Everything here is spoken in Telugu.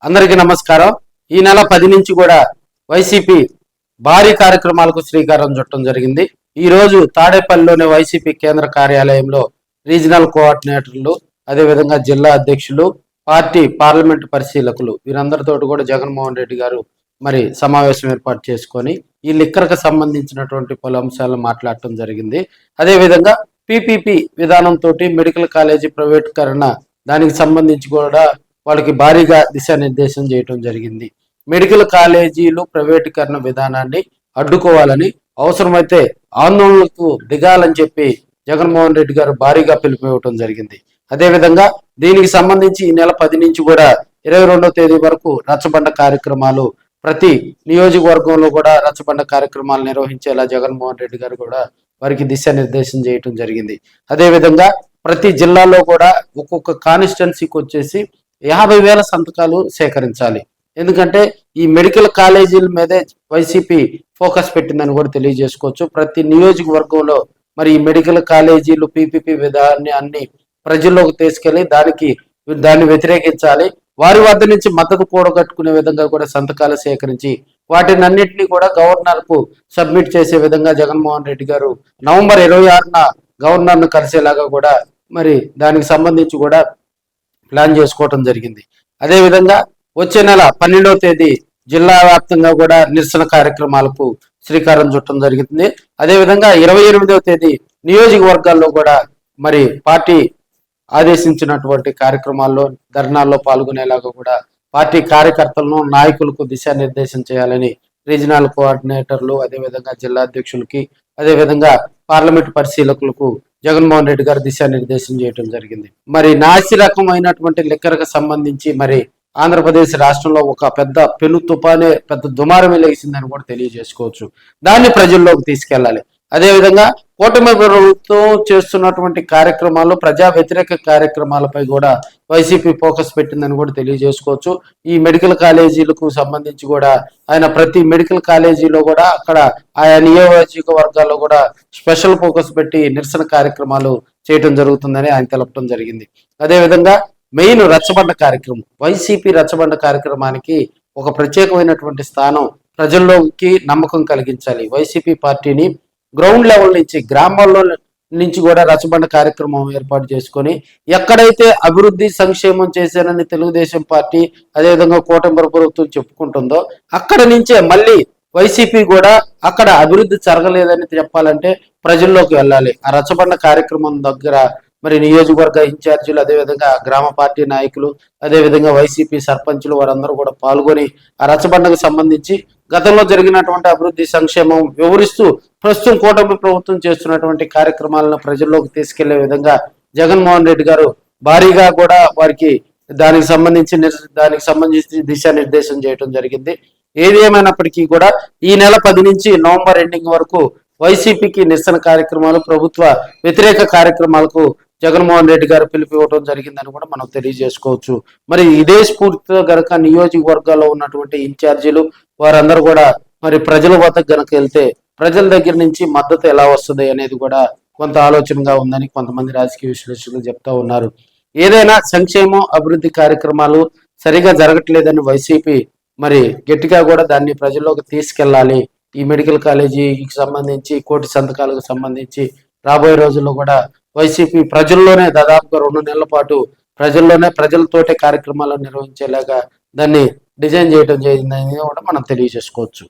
అందరికీ నమస్కారం. ఈ నెల 10 నుంచి కూడా వైసీపీ భారీ కార్యక్రమాలకు శ్రీకారం చుట్టడం జరిగింది. ఈ రోజు తాడేపల్లిలోని వైసీపీ కేంద్ర కార్యాలయంలో రీజనల్ కోఆర్డినేటర్లు, అదేవిధంగా జిల్లా అధ్యక్షులు, పార్టీ పార్లమెంటు పరిశీలకులు వీరందరితో కూడా జగన్మోహన్ రెడ్డి గారు మరి సమావేశం ఏర్పాటు చేసుకొని ఈ లిక్కర్కు సంబంధించినటువంటి పలు అంశాలను మాట్లాడటం జరిగింది. అదేవిధంగా పీపీపీ విధానంతో మెడికల్ కాలేజీ ప్రైవేటీకరణ దానికి సంబంధించి కూడా వాళ్ళకి భారీగా దిశానిర్దేశం చేయటం జరిగింది. మెడికల్ కాలేజీలు ప్రైవేటీకరణ విధానాన్ని అడ్డుకోవాలని, అవసరమైతే ఆందోళనలకు దిగాలని చెప్పి జగన్మోహన్ రెడ్డి గారు భారీగా పిలుపునివ్వటం జరిగింది. అదేవిధంగా దీనికి సంబంధించి ఈ నెల 10 నుంచి కూడా 22వ తేదీ వరకు రచ్చబండ కార్యక్రమాలు ప్రతి నియోజకవర్గంలో కూడా రచ్చబండ కార్యక్రమాలు నిర్వహించేలా జగన్మోహన్ రెడ్డి గారు కూడా వారికి దిశానిర్దేశం చేయటం జరిగింది. అదేవిధంగా ప్రతి జిల్లాలో కూడా ఒక్కొక్క కాన్స్టిట్యున్సీకి వచ్చేసి 50,000 సంతకాలు సేకరించాలి. ఎందుకంటే ఈ మెడికల్ కాలేజీల మీదే వైసీపీ ఫోకస్ పెట్టిందని కూడా తెలియజేసుకోవచ్చు. ప్రతి నియోజకవర్గంలో మరి ఈ మెడికల్ కాలేజీలు పీపీపీ విధానాన్ని అన్ని ప్రజల్లోకి తీసుకెళ్లి దాన్ని వ్యతిరేకించాలి. వారి వద్ద నుంచి మద్దతు కూడగట్టుకునే విధంగా కూడా సంతకాలు సేకరించి వాటిని అన్నింటినీ కూడా గవర్నర్కు సబ్మిట్ చేసే విధంగా జగన్మోహన్ రెడ్డి గారు నవంబర్ 26న గవర్నర్ను కలిసేలాగా కూడా మరి దానికి సంబంధించి కూడా ప్లాన్ చేసుకోవటం జరిగింది. అదేవిధంగా వచ్చే నెల 12వ తేదీ జిల్లా వ్యాప్తంగా కూడా నిరసన కార్యక్రమాలకు శ్రీకారం చుట్టడం జరుగుతుంది. అదేవిధంగా 28వ తేదీ నియోజకవర్గాల్లో కూడా మరి పార్టీ ఆదేశించినటువంటి కార్యక్రమాల్లో ధర్నాల్లో పాల్గొనేలాగా కూడా పార్టీ కార్యకర్తలను, నాయకులకు దిశానిర్దేశం చేయాలని రీజనల్ కోఆర్డినేటర్లు, అదేవిధంగా జిల్లా అధ్యక్షులకి, అదేవిధంగా పార్లమెంట్ పరిశీలకులకు జగన్మోహన్ రెడ్డి గారు దిశానిర్దేశం చేయడం జరిగింది. మరి నాసి రకమైనటువంటి లిక్కర్కు సంబంధించి మరి ఆంధ్రప్రదేశ్ రాష్ట్రంలో ఒక పెద్ద పెను తుపానే పెద్ద దుమారం లేచిందని కూడా తెలియజేసుకోవచ్చు. దాన్ని ప్రజల్లోకి తీసుకెళ్లాలి. అదేవిధంగా కూటమి ప్రభుత్వం చేస్తున్నటువంటి కార్యక్రమాలు, ప్రజా వ్యతిరేక కార్యక్రమాలపై కూడా వైసీపీ ఫోకస్ పెట్టిందని కూడా తెలియజేసుకోవచ్చు. ఈ మెడికల్ కాలేజీలకు సంబంధించి కూడా ఆయన ప్రతి మెడికల్ కాలేజీలో కూడా అక్కడ ఆయా నియోజకవర్గాల్లో కూడా స్పెషల్ ఫోకస్ పెట్టి నిరసన కార్యక్రమాలు చేయడం జరుగుతుందని ఆయన తెలపడం జరిగింది. అదేవిధంగా మెయిన్ రచ్చబండ కార్యక్రమం, వైసీపీ రచ్చబండ కార్యక్రమానికి ఒక ప్రత్యేకమైనటువంటి స్థానం, ప్రజల్లోకి నమ్మకం కలిగించాలి. వైసీపీ పార్టీని గ్రౌండ్ లెవెల్ నుంచి, గ్రామాల్లో నుంచి కూడా రచ్చబండ కార్యక్రమం ఏర్పాటు చేసుకొని ఎక్కడైతే అభివృద్ధి సంక్షేమం చేశారని తెలుగుదేశం పార్టీ అదేవిధంగా కూటమి ప్రభుత్వం చెప్పుకుంటుందో అక్కడ నుంచే మళ్ళీ వైసీపీ కూడా అక్కడ అభివృద్ధి జరగలేదని చెప్పాలంటే ప్రజల్లోకి వెళ్ళాలి. ఆ రచ్చబండ కార్యక్రమం దగ్గర మరి నియోజకవర్గ ఇన్ఛార్జీలు, అదేవిధంగా గ్రామ పార్టీ నాయకులు, అదేవిధంగా వైసీపీ సర్పంచులు వారందరూ కూడా పాల్గొని ఆ రచ్చబండకు సంబంధించి గతంలో జరిగినటువంటి అభివృద్ధి సంక్షేమం వివరిస్తూ ప్రస్తుతం కూటమి ప్రభుత్వం చేస్తున్నటువంటి కార్యక్రమాలను ప్రజల్లోకి తీసుకెళ్లే విధంగా జగన్మోహన్ రెడ్డి గారు భారీగా కూడా వారికి దానికి సంబంధించి దిశానిర్దేశం చేయడం జరిగింది. ఏది ఏమైనప్పటికీ కూడా ఈ నెల 10 నుంచి నవంబర్ ఎండింగ్ వరకు వైసీపీకి నిరసన కార్యక్రమాలు, ప్రభుత్వ వ్యతిరేక కార్యక్రమాలకు జగన్మోహన్ రెడ్డి గారు పిలుపు ఇవ్వడం జరిగిందని కూడా మనం తెలియజేసుకోవచ్చు. మరి ఇదే స్ఫూర్తితో గనక నియోజకవర్గాల్లో ఉన్నటువంటి ఇన్ఛార్జీలు వారందరూ కూడా మరి ప్రజల వద్దకు గనక వెళ్తే ప్రజల దగ్గర నుంచి మద్దతు ఎలా వస్తుంది అనేది కూడా కొంత ఆలోచనగా ఉందని కొంతమంది రాజకీయ విశ్లేషకులు చెప్తా ఉన్నారు. ఏదైనా సంక్షేమం, అభివృద్ధి కార్యక్రమాలు సరిగా జరగట్లేదని వైసీపీ మరి గట్టిగా కూడా దాన్ని ప్రజల్లోకి తీసుకెళ్లాలి. ఈ మెడికల్ కాలేజీకి సంబంధించి 1 కోటి సంతకాలకు సంబంధించి రాబోయే రోజుల్లో కూడా వైసీపీ ప్రజల్లోనే దాదాపుగా 2 నెలల పాటు ప్రజలతోటే కార్యక్రమాలను నిర్వహించేలాగా దాన్ని డిజైన్ చేయడం జరిగిందని కూడా మనం తెలియజేసుకోవచ్చు.